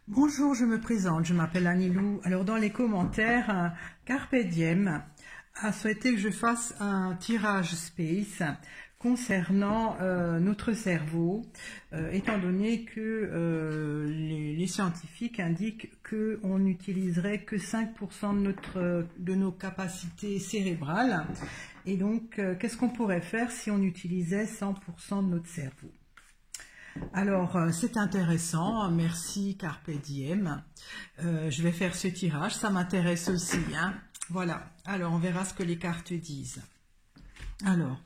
Bonjour, je me présente, je m'appelle Anilou. Alors dans les commentaires, Carpe Diem a souhaité que je fasse un tirage space concernant notre cerveau, étant donné que les scientifiques indiquent qu'on n'utiliserait que 5% de nos capacités cérébrales. Et donc, qu'est-ce qu'on pourrait faire si on utilisait 100% de notre cerveau? Alors, c'est intéressant, merci Carpe Diem. Je vais faire ce tirage, ça m'intéresse aussi, hein. Voilà, alors on verra ce que les cartes disent. Alors,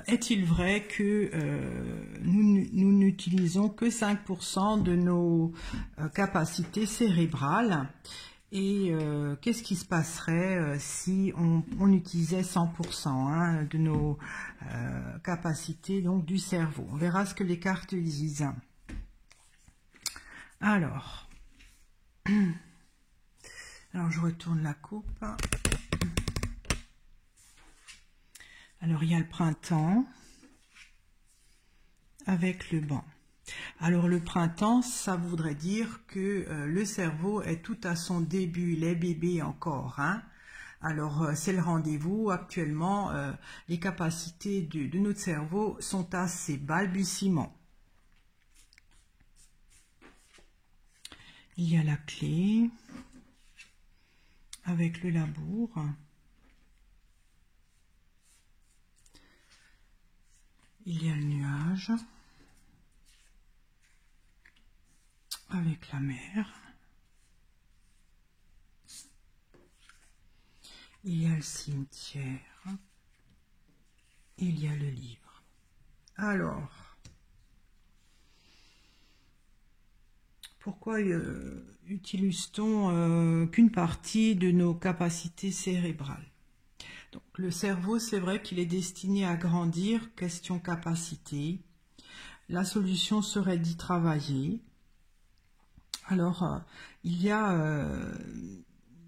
est-il vrai que nous n'utilisons que 5% de nos capacités cérébrales? Et qu'est-ce qui se passerait si on utilisait 100% hein, de nos capacités donc du cerveau? On verra ce que les cartes disent. Alors je retourne la coupe. Alors il y a le printemps avec le banc. Alors le printemps, ça voudrait dire que le cerveau est tout à son début, les bébés encore, hein. Alors c'est le rendez-vous. Actuellement, les capacités de notre cerveau sont à ses balbutiements. Il y a la clé avec le labour. Il y a le nuage avec la mer. Il y a le cimetière. Il y a le livre. Alors, pourquoi utilise-t-on qu'une partie de nos capacités cérébrales? Donc, le cerveau, c'est vrai qu'il est destiné à grandir, question capacité. La solution serait d'y travailler. Alors, il y a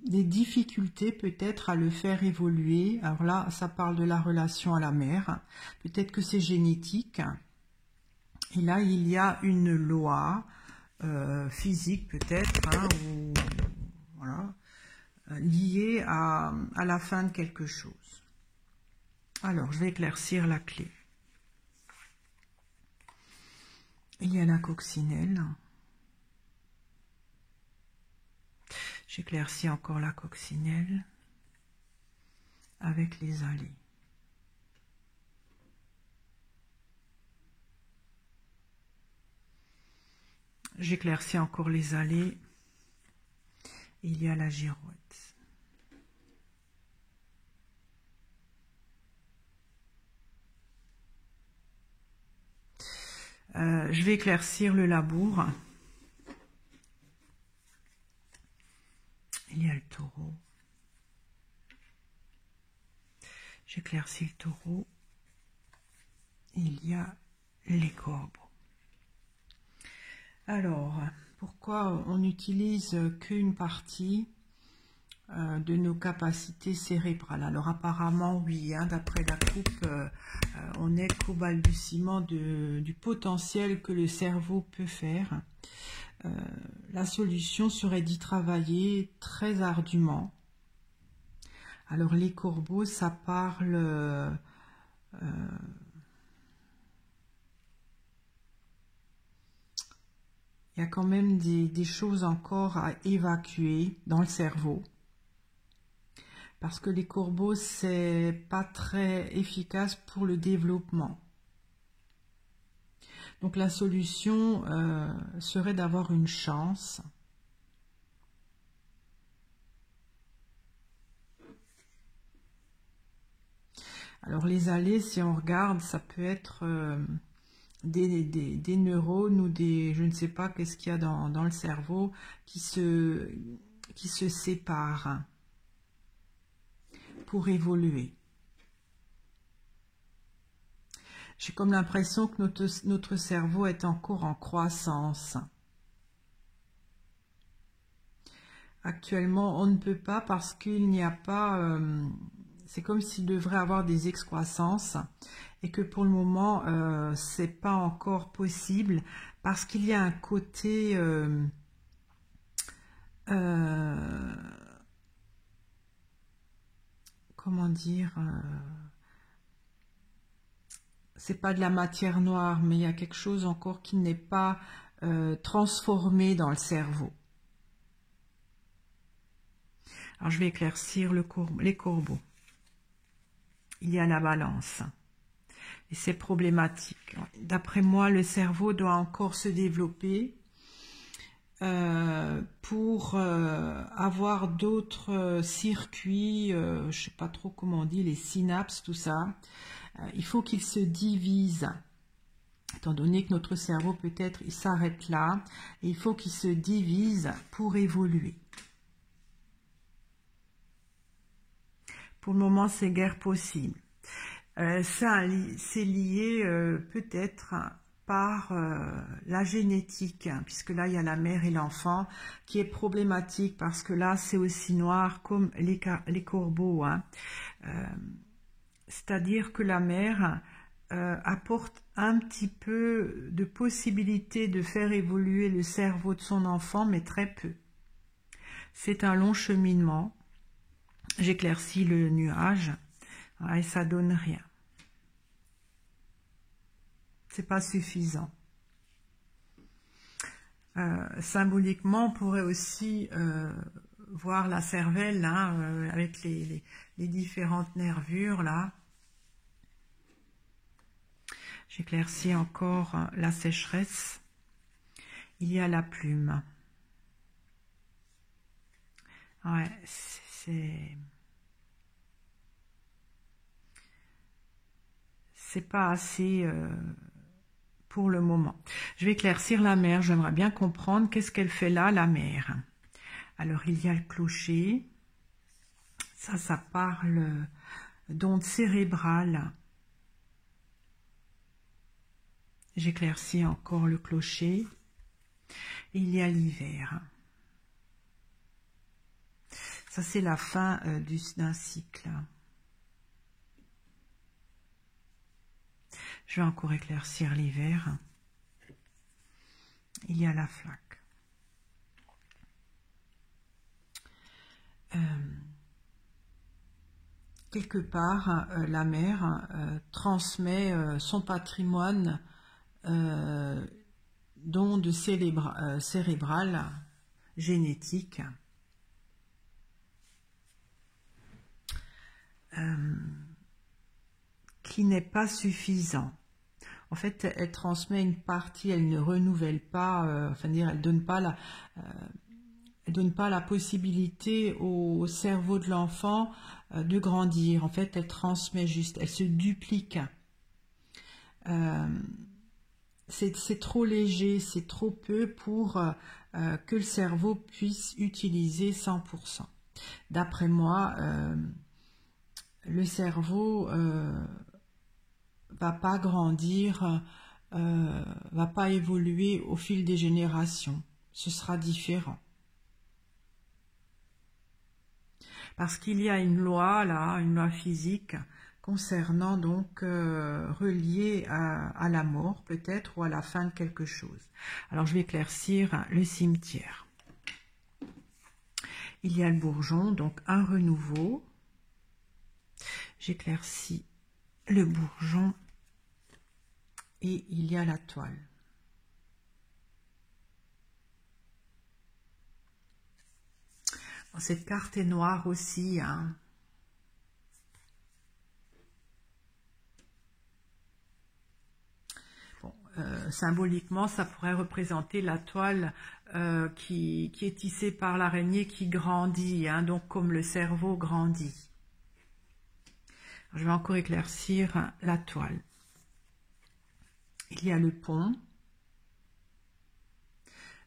des difficultés peut-être à le faire évoluer. Alors là, ça parle de la relation à la mer. Peut-être que c'est génétique. Et là, il y a une loi physique peut-être, hein, ou voilà, liée à la fin de quelque chose. Alors, je vais éclaircir la clé. Il y a la coccinelle. J'éclaircis encore la coccinelle avec les allées. J'éclaircis encore les allées. Il y a la girouette. Je vais éclaircir le labour. Il y a le taureau. J'éclaircis le taureau. Il y a les corbeaux. Alors, pourquoi on n'utilise qu'une partie de nos capacités cérébrales? Alors apparemment oui, hein, d'après la coupe, on n'est qu'au balbutiement du potentiel que le cerveau peut faire. La solution serait d'y travailler très ardument. Alors les corbeaux, ça parle il y a quand même des choses encore à évacuer dans le cerveau. Parce que les corbeaux, c'est pas très efficace pour le développement. Donc la solution serait d'avoir une chance. Alors les allées, si on regarde, ça peut être des neurones ou des, je ne sais pas qu'est-ce qu'il y a dans le cerveau qui se séparent pour évoluer. J'ai comme l'impression que notre cerveau est encore en croissance. Actuellement, on ne peut pas parce qu'il n'y a pas... c'est comme s'il devrait avoir des excroissances et que pour le moment, c'est pas encore possible parce qu'il y a un côté comment dire, c'est pas de la matière noire, mais il y a quelque chose encore qui n'est pas transformé dans le cerveau. Alors je vais éclaircir les corbeaux. Il y a la balance. Et c'est problématique. D'après moi, le cerveau doit encore se développer pour avoir d'autres circuits, je ne sais pas trop comment on dit, les synapses, tout ça. Il faut qu'il se divise. Étant donné que notre cerveau, peut-être, il s'arrête là. Et il faut qu'il se divise pour évoluer. Pour le moment, c'est guère possible. Ça, c'est lié peut-être par la génétique, hein, puisque là, il y a la mère et l'enfant, qui est problématique, parce que là, c'est aussi noir comme les corbeaux. Hein. C'est-à-dire que la mère apporte un petit peu de possibilité de faire évoluer le cerveau de son enfant, mais très peu. C'est un long cheminement. J'éclaircis le nuage et ça donne rien. C'est pas suffisant. Symboliquement, on pourrait aussi voir la cervelle là, avec les différentes nervures là. J'éclaircis encore la sécheresse. Il y a la plume. Ouais, c'est pas assez pour le moment. Je vais éclaircir la mer. J'aimerais bien comprendre qu'est-ce qu'elle fait là, la mer. Alors, il y a le clocher. Ça parle d'ondes cérébrales. J'éclaircis encore le clocher. Et il y a l'hiver. Ça, c'est la fin d'un cycle. Je vais encore éclaircir l'hiver. Il y a la flaque. Quelque part, la mère transmet son patrimoine d'ondes cérébrales, génétiques, qui n'est pas suffisant. En fait, elle transmet une partie, elle ne renouvelle pas, enfin dire, elle donne pas la possibilité au cerveau de l'enfant de grandir. En fait, elle transmet juste, elle se duplique. C'est trop léger, c'est trop peu pour que le cerveau puisse utiliser 100%. D'après moi, le cerveau va pas grandir, va pas évoluer au fil des générations. Ce sera différent. Parce qu'il y a une loi là, une loi physique concernant donc reliée à la mort peut-être ou à la fin de quelque chose. Alors je vais éclaircir le cimetière. Il y a le bourgeon, donc un renouveau. J'éclaircis le bourgeon et il y a la toile. Bon, cette carte est noire aussi, hein. Bon, symboliquement, ça pourrait représenter la toile qui est tissée par l'araignée qui grandit, hein, donc comme le cerveau grandit. Je vais encore éclaircir la toile. Il y a le pont.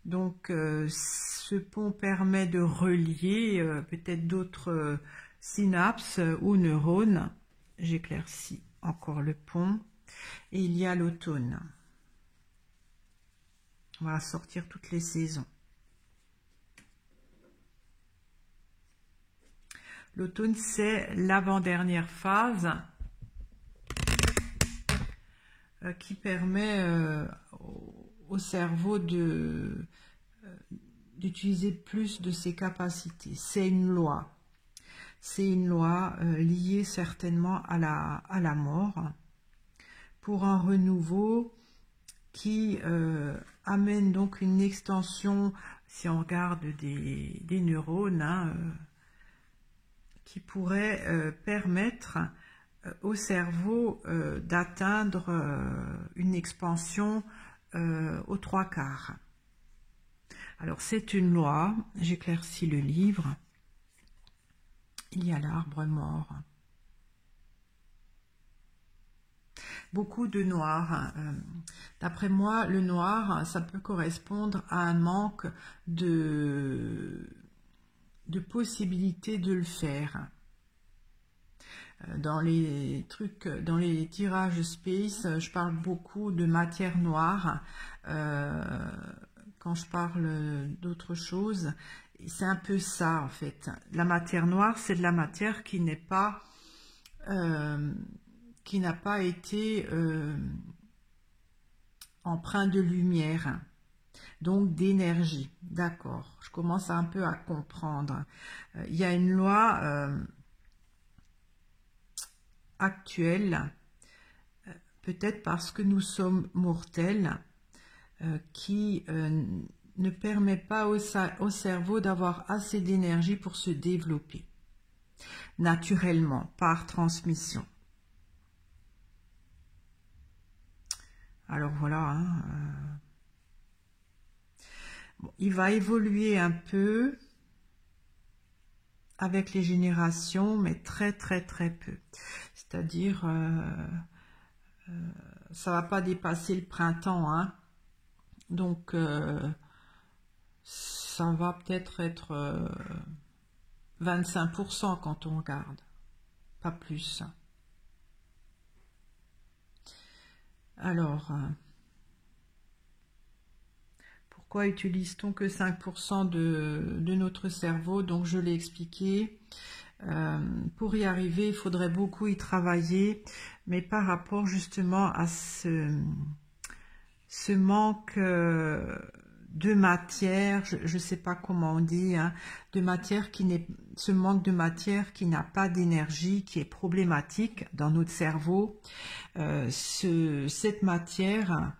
Donc, ce pont permet de relier peut-être d'autres synapses ou neurones. J'éclaircis encore le pont. Et il y a l'automne. On va sortir toutes les saisons. L'automne, c'est l'avant-dernière phase qui permet au cerveau de d'utiliser plus de ses capacités. C'est une loi. C'est une loi liée certainement à la mort, pour un renouveau qui amène donc une extension, si on regarde des neurones, hein, qui pourrait permettre au cerveau d'atteindre une expansion aux 3/4. Alors c'est une loi, j'éclaircis le livre, il y a l'arbre mort. Beaucoup de noir. D'après moi, le noir, ça peut correspondre à un manque de possibilité de le faire. Dans les trucs, dans les tirages space, je parle beaucoup de matière noire. Quand je parle d'autre chose, c'est un peu ça en fait. La matière noire, c'est de la matière qui n'est pas, qui n'a pas été empreinte de lumière, donc d'énergie. D'accord, je commence un peu à comprendre. Il y a une loi actuelle, peut-être parce que nous sommes mortels, qui ne permet pas au cerveau d'avoir assez d'énergie pour se développer naturellement, par transmission. Alors voilà, hein, bon, il va évoluer un peu avec les générations, mais très peu. C'est-à-dire, ça va pas dépasser le printemps, hein. Donc, ça va peut-être être 25% quand on regarde, pas plus. Alors, pourquoi utilise-t-on que 5% de notre cerveau? Donc, je l'ai expliqué. Pour y arriver, il faudrait beaucoup y travailler, mais par rapport justement à ce manque de matière, je ne sais pas comment on dit, hein, de matière ce manque de matière qui n'a pas d'énergie, qui est problématique dans notre cerveau. Cette matière,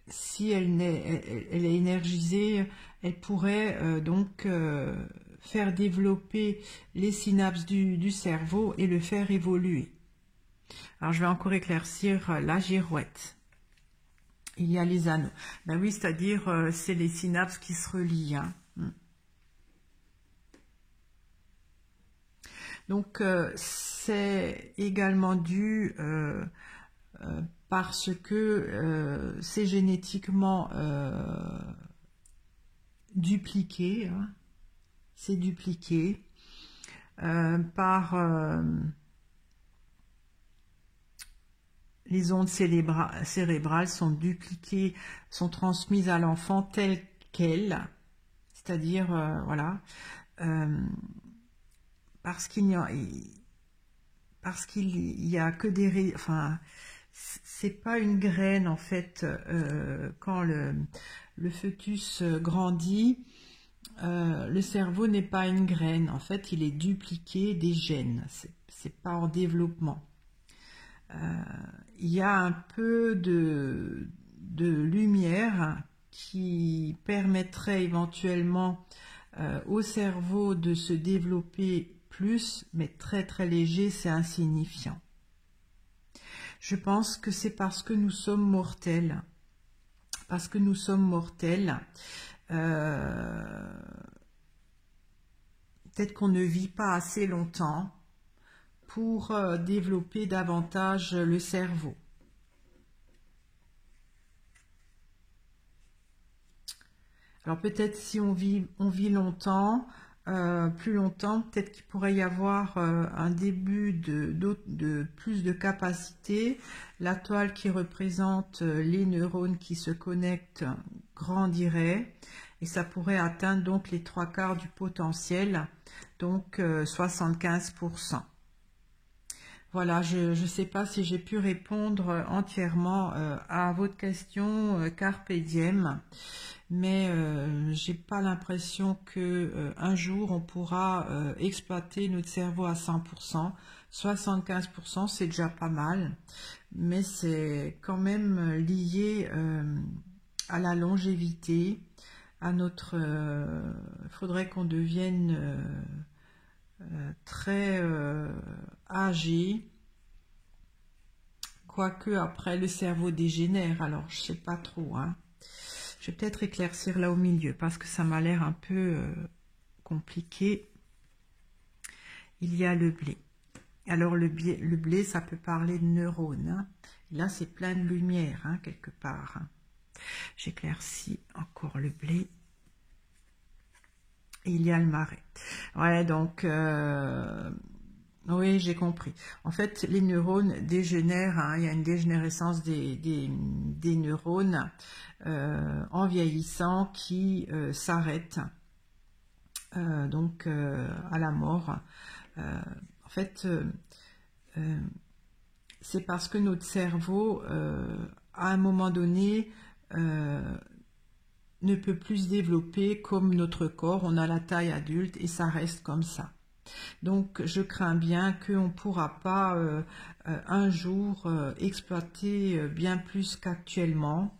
si elle est énergisée, elle pourrait donc faire développer les synapses du cerveau et le faire évoluer. Alors je vais encore éclaircir la girouette. Il y a les anneaux. Ben oui, c'est-à-dire c'est les synapses qui se relient. Hein. Donc c'est également dû parce que c'est génétiquement dupliqué. Hein. C'est dupliqué par les ondes cérébrales sont dupliquées, sont transmises à l'enfant telles quelles, c'est-à-dire, voilà, parce qu'il y a que des... Enfin, c'est pas une graine, en fait, quand le fœtus grandit, le cerveau n'est pas une graine, en fait, il est dupliqué des gènes, c'est pas en développement. Il y a un peu de lumière qui permettrait éventuellement au cerveau de se développer plus, mais très léger, c'est insignifiant. Je pense que c'est parce que nous sommes mortels. Parce que nous sommes mortels, peut-être qu'on ne vit pas assez longtemps pour développer davantage le cerveau. Alors peut-être si on vit longtemps, plus longtemps, peut-être qu'il pourrait y avoir un début de plus de capacité. La toile qui représente les neurones qui se connectent grandirait et ça pourrait atteindre donc les 3/4 du potentiel, donc 75%. Voilà, je ne sais pas si j'ai pu répondre entièrement à votre question Carpe Diem, mais j'ai pas l'impression que un jour on pourra exploiter notre cerveau à 100%. 75% c'est déjà pas mal, mais c'est quand même lié à la longévité, à notre... faudrait qu'on devienne très âgé, quoique après le cerveau dégénère, alors je sais pas trop, hein. Je vais peut-être éclaircir là au milieu parce que ça m'a l'air un peu compliqué. Il y a le blé. Alors le blé, ça peut parler de neurones, hein. Là c'est plein de lumière, hein, quelque part, hein. J'éclaircis encore le blé. Et il y a le marais. Ouais, donc oui, j'ai compris. En fait, les neurones dégénèrent, hein, il y a une dégénérescence des neurones en vieillissant qui s'arrêtent donc à la mort. En fait, c'est parce que notre cerveau, à un moment donné, ne peut plus se développer comme notre corps. On a la taille adulte et ça reste comme ça. Donc je crains bien qu'on ne pourra pas un jour exploiter bien plus qu'actuellement.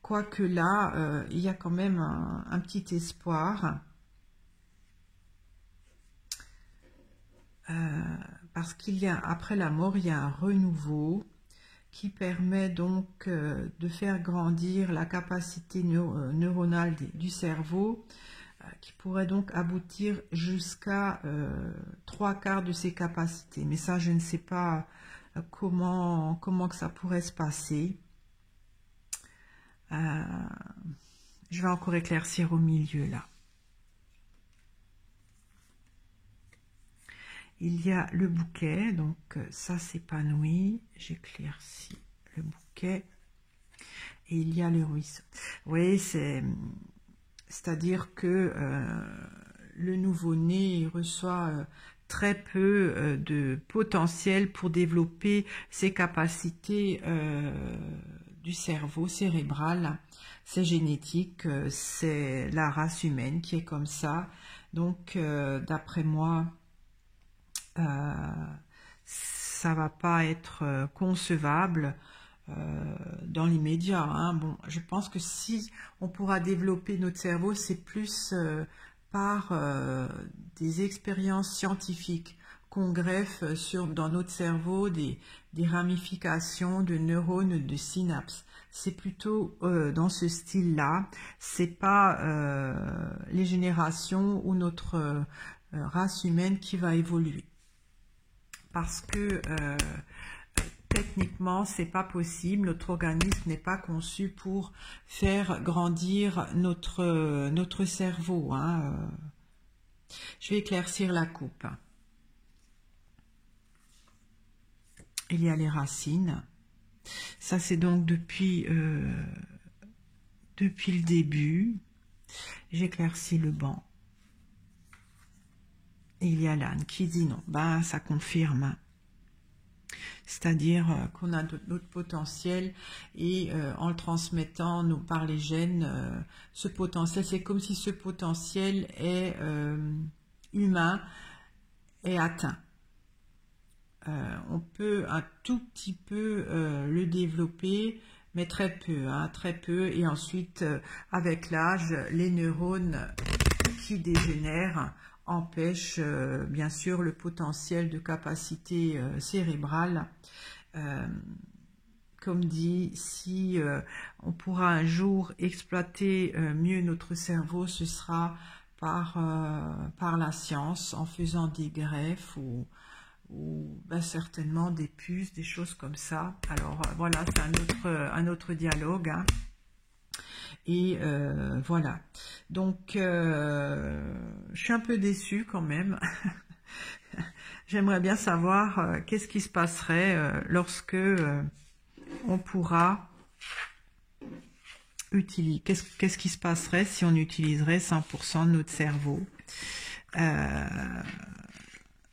Quoique là, il y a quand même un petit espoir. Parce qu'il y a, après la mort, il y a un renouveau qui permet donc de faire grandir la capacité neuronale du cerveau, qui pourrait donc aboutir jusqu'à 3/4 de ses capacités. Mais ça, je ne sais pas comment que ça pourrait se passer. Je vais encore éclaircir au milieu là. Il y a le bouquet, donc ça s'épanouit. J'éclaircis le bouquet. Et il y a le ruisseau. Oui, c'est-à-dire que le nouveau-né reçoit très peu de potentiel pour développer ses capacités du cerveau cérébral. C'est génétique, c'est la race humaine qui est comme ça. Donc, d'après moi, ça va pas être concevable dans l'immédiat, hein. Bon, je pense que si on pourra développer notre cerveau, c'est plus par des expériences scientifiques qu'on greffe dans notre cerveau des ramifications de neurones, de synapses. C'est plutôt dans ce style-là. C'est pas les générations ou notre race humaine qui va évoluer. Parce que techniquement, c'est pas possible. Notre organisme n'est pas conçu pour faire grandir notre cerveau, hein. Je vais éclaircir la coupe. Il y a les racines. Ça, c'est donc depuis le début. J'éclaircis le banc. Et il y a l'âne qui dit non. Ben, ça confirme. C'est-à-dire qu'on a notre potentiel et en le transmettant par les gènes, ce potentiel, c'est comme si ce potentiel est humain est atteint. On peut un tout petit peu le développer, mais très peu, hein, très peu. Et ensuite, avec l'âge, les neurones qui dégénèrent empêche bien sûr le potentiel de capacité cérébrale. Comme dit, si on pourra un jour exploiter mieux notre cerveau, ce sera par la science, en faisant des greffes ou ben, certainement des puces, des choses comme ça. Alors voilà, c'est un autre dialogue, hein. Et voilà, donc je suis un peu déçue quand même. J'aimerais bien savoir qu'est-ce qui se passerait lorsque on pourra utiliser, qu'est-ce qui se passerait si on utiliserait 100% de notre cerveau.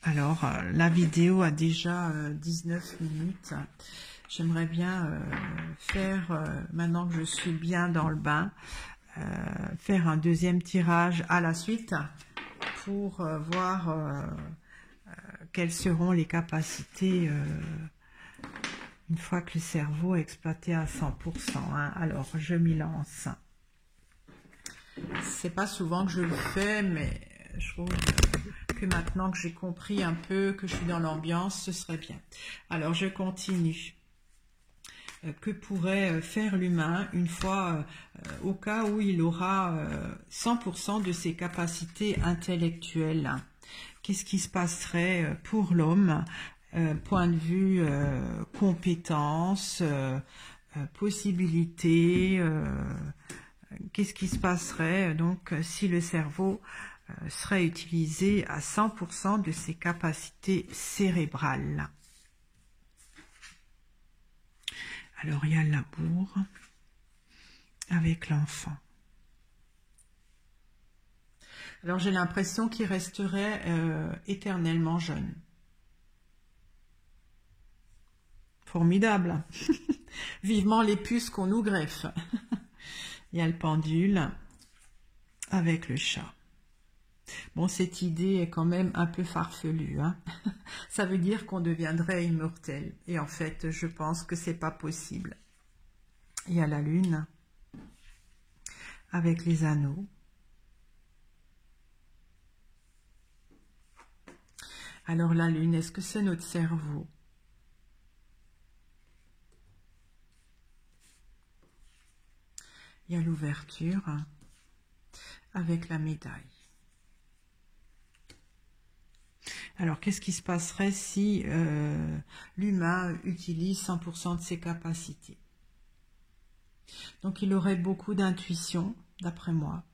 Alors, la vidéo a déjà 19 minutes. J'aimerais bien faire, maintenant que je suis bien dans le bain, faire un deuxième tirage à la suite pour voir quelles seront les capacités une fois que le cerveau est exploité à 100%. Hein. Alors, je m'y lance. C'est pas souvent que je le fais, mais je trouve que maintenant que j'ai compris un peu, que je suis dans l'ambiance, ce serait bien. Alors, je continue. Que pourrait faire l'humain une fois, au cas où il aura 100% de ses capacités intellectuelles? Qu'est-ce qui se passerait pour l'homme, point de vue compétences, possibilités, qu'est-ce qui se passerait donc si le cerveau serait utilisé à 100% de ses capacités cérébrales? Alors il y a l'amour avec l'enfant. Alors j'ai l'impression qu'il resterait éternellement jeune. Formidable. Vivement les puces qu'on nous greffe. Il y a le pendule avec le chat. Bon, cette idée est quand même un peu farfelue. Hein. Ça veut dire qu'on deviendrait immortel. Et en fait, je pense que c'est pas possible. Il y a la lune avec les anneaux. Alors la lune, est-ce que c'est notre cerveau? Il y a l'ouverture avec la médaille. Alors, qu'est-ce qui se passerait si l'humain utilise 100% de ses capacités? Donc, il aurait beaucoup d'intuition, d'après moi.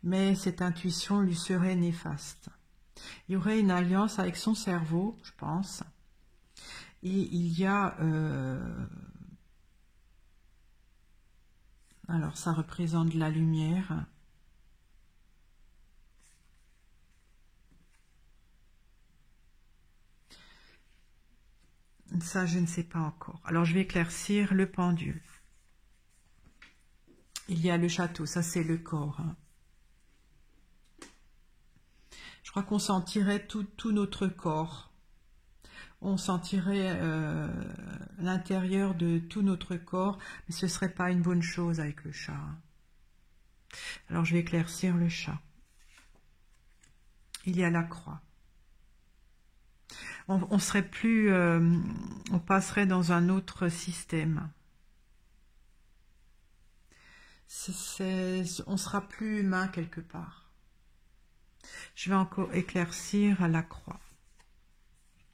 Mais cette intuition lui serait néfaste. Il y aurait une alliance avec son cerveau, je pense. Et il y a... alors, ça représente de la lumière. Ça, je ne sais pas encore. Alors, je vais éclaircir le pendule. Il y a le château, ça c'est le corps. Hein. Je crois qu'on sentirait tout notre corps. On sentirait l'intérieur de tout notre corps, mais ce ne serait pas une bonne chose avec le chat. Alors, je vais éclaircir le chat. Il y a la croix. On serait plus, on passerait dans un autre système. On sera plus humain quelque part. Je vais encore éclaircir la croix.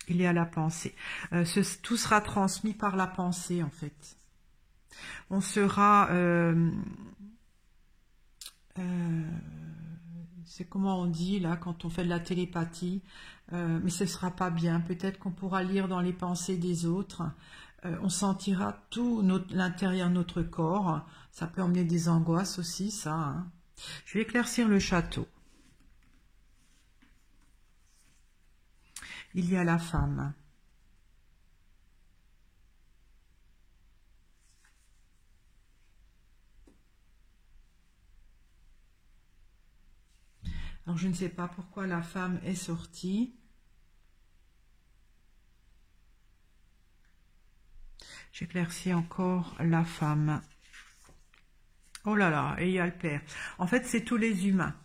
Il y a la pensée. Tout sera transmis par la pensée en fait. On sera, c'est comment on dit là quand on fait de la télépathie, mais ce ne sera pas bien. Peut-être qu'on pourra lire dans les pensées des autres. On sentira tout l'intérieur de notre corps. Ça peut emmener des angoisses aussi, ça. Hein. Je vais éclaircir le château. Il y a la femme. Alors, je ne sais pas pourquoi la femme est sortie. J'éclaircis encore la femme. Oh là là, et il y a le père. En fait, c'est tous les humains.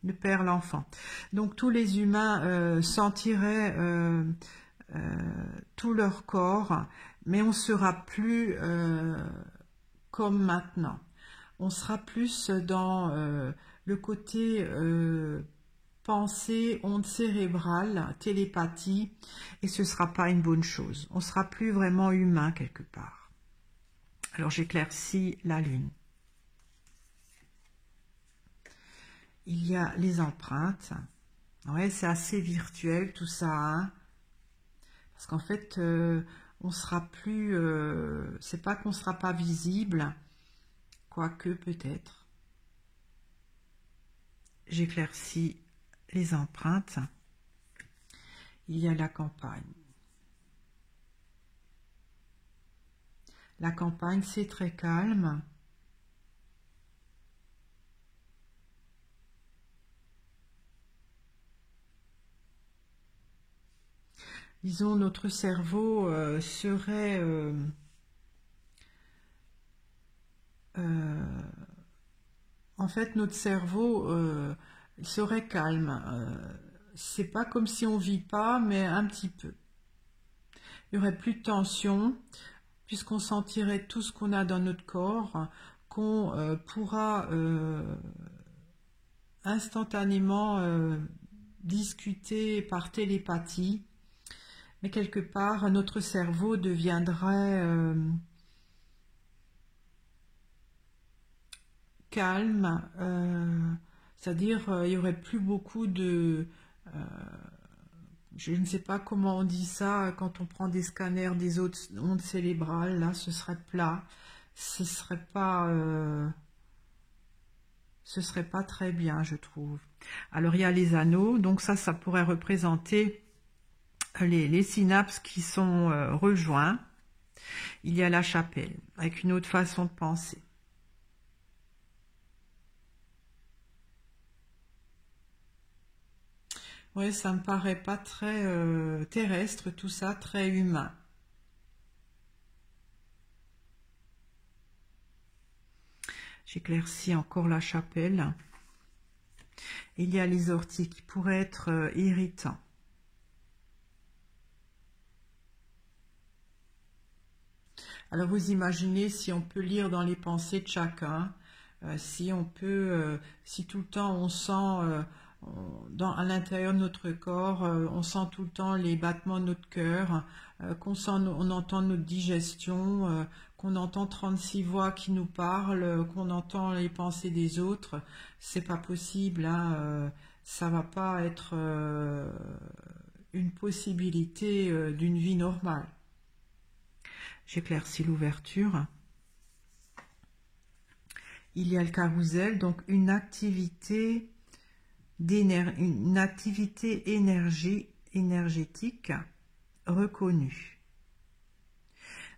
Le père, l'enfant. Donc, tous les humains sentiraient tout leur corps, mais on ne sera plus comme maintenant. On sera plus dans le côté pensée, onde cérébrale, télépathie, et ce ne sera pas une bonne chose. On ne sera plus vraiment humain quelque part. Alors j'éclaircis la lune. Il y a les empreintes. Ouais, c'est assez virtuel tout ça, hein, parce qu'en fait, on sera plus... c'est pas qu'on sera pas visible, quoique peut-être. J'éclaircis les empreintes. il y a la campagne. La campagne, c'est très calme. Disons, notre cerveau serait en fait, notre cerveau serait calme. C'est pas comme si on vit pas, mais un petit peu. Il y aurait plus de tension, puisqu'on sentirait tout ce qu'on a dans notre corps, qu'on pourra instantanément discuter par télépathie. Mais quelque part, notre cerveau deviendrait calme, c'est-à-dire il n'y aurait plus beaucoup de... je ne sais pas comment on dit ça, quand on prend des scanners des autres ondes cérébrales, là ce serait plat, ce serait pas très bien, je trouve. Alors il y a les anneaux, donc ça pourrait représenter les synapses qui sont rejoints. Il y a la chapelle, avec une autre façon de penser. Oui, ça me paraît pas très terrestre, tout ça, très humain. J'éclaircis encore la chapelle. Il y a les orties qui pourraient être irritants. Alors vous imaginez si on peut lire dans les pensées de chacun, si on peut, si tout le temps on sent à l'intérieur de notre corps, on sent tout le temps les battements de notre cœur, on entend notre digestion, qu'on entend 36 voix qui nous parlent, qu'on entend les pensées des autres, c'est pas possible, hein, ça va pas être une possibilité d'une vie normale. J'éclaircis l'ouverture. Il y a le carrousel, donc une activité énergétique reconnue.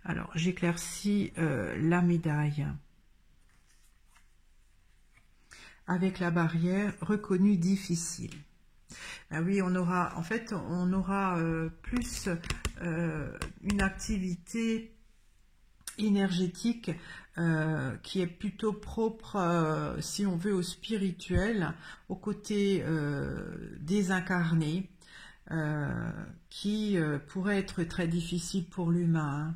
Alors, j'éclaircis la médaille. Avec la barrière reconnue difficile. Ah oui, on aura plus une activité énergétique qui est plutôt propre, si on veut, au spirituel, au côté désincarné, qui pourrait être très difficile pour l'humain. Hein.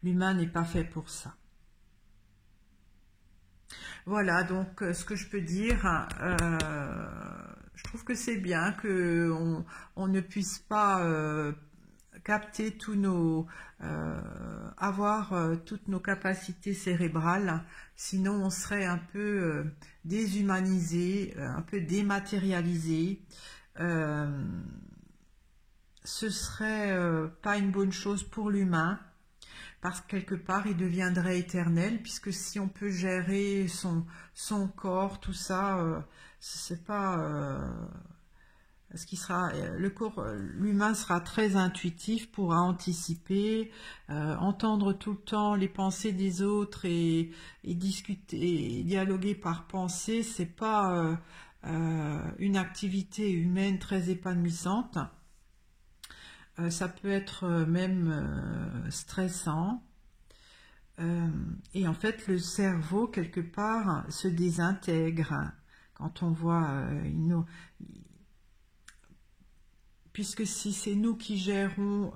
L'humain n'est pas fait pour ça. Voilà, donc ce que je peux dire, je trouve que c'est bien qu'on ne puisse pas capter avoir toutes nos capacités cérébrales, sinon on serait un peu déshumanisé, un peu dématérialisé. Ce serait pas une bonne chose pour l'humain, parce que quelque part il deviendrait éternel, puisque si on peut gérer son corps, tout ça, c'est pas ce qui sera l'humain sera très intuitif, pourra anticiper, entendre tout le temps les pensées des autres et discuter, et dialoguer par pensée, c'est pas une activité humaine très épanouissante. Ça peut être même stressant. Et en fait, le cerveau, quelque part, se désintègre quand on voit puisque si c'est nous qui gérons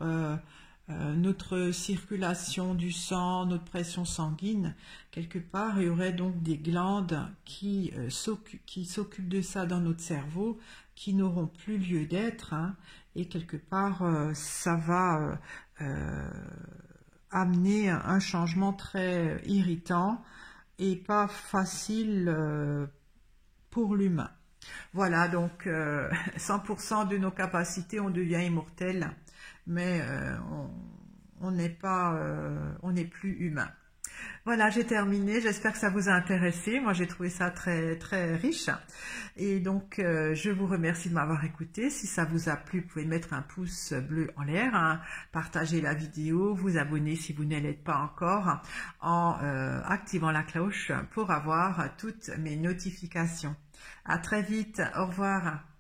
notre circulation du sang, notre pression sanguine, quelque part, il y aurait donc des glandes qui s'occupent de ça dans notre cerveau, qui n'auront plus lieu d'être, hein, et quelque part, ça va amener un changement très irritant et pas facile pour l'humain. Voilà, donc 100% de nos capacités, on devient immortel, mais on n'est plus humain. Voilà, j'ai terminé. J'espère que ça vous a intéressé. Moi, j'ai trouvé ça très, très riche. Et donc, je vous remercie de m'avoir écouté. Si ça vous a plu, vous pouvez mettre un pouce bleu en l'air, hein, partager la vidéo, vous abonner si vous ne l'êtes pas encore, en activant la cloche pour avoir toutes mes notifications. À très vite. Au revoir.